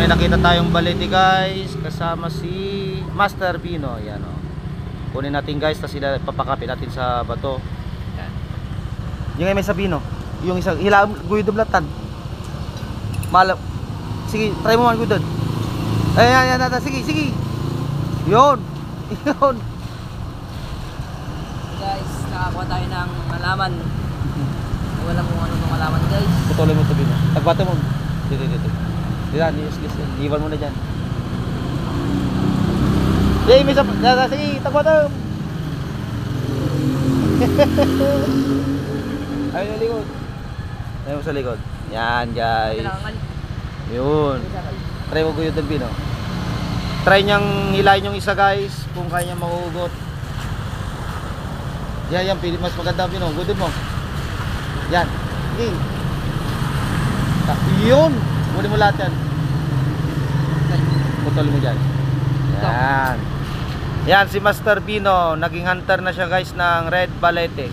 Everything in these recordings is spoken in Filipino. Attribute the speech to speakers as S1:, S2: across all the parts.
S1: May nakita tayong balete guys, kasama si Master Pino. Yan o. Kunin natin guys, tapos sila papakapit natin sa bato. Yan. Yung may sabihin o. Yung isang hilaam, guyo dublatan. Malap. Sige, try mo man guyo doon. Ayan, sige, sige. Yun. Yun.
S2: Guys, nakakuha tayo ng malaman. Wala kung ano ng malaman guys.
S1: Putulin mo sabihin o. Tagbato mo. Dito. Diyan, listen. Iwan mo na dyan. Sige, may sige, tagbato. Ayun sa likod. Ayun sa likod. Yan guys. Yun. Try mo guyod ng Pino. Try niyang hilahin yung isa guys, kung kaya niyang mahugot. Yan, mas maganda ang Pino. Gudin mo. Yan. Sige. Yun. Gudin mo lahat yan. Putol mo dyan. Yan. Yan si Master Pino. Naging hunter na siya guys ng red balete.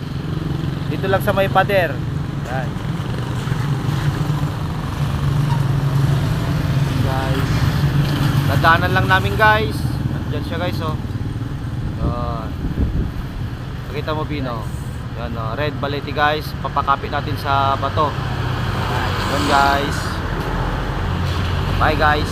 S1: Dito lang sa may pader. Yan. Guys, nadaanan lang namin guys. Nandiyan siya guys oh. Yan. Nakita mo Pino. Yan oh, red balete guys. Papakapit natin sa bato. Yan guys. Bye guys.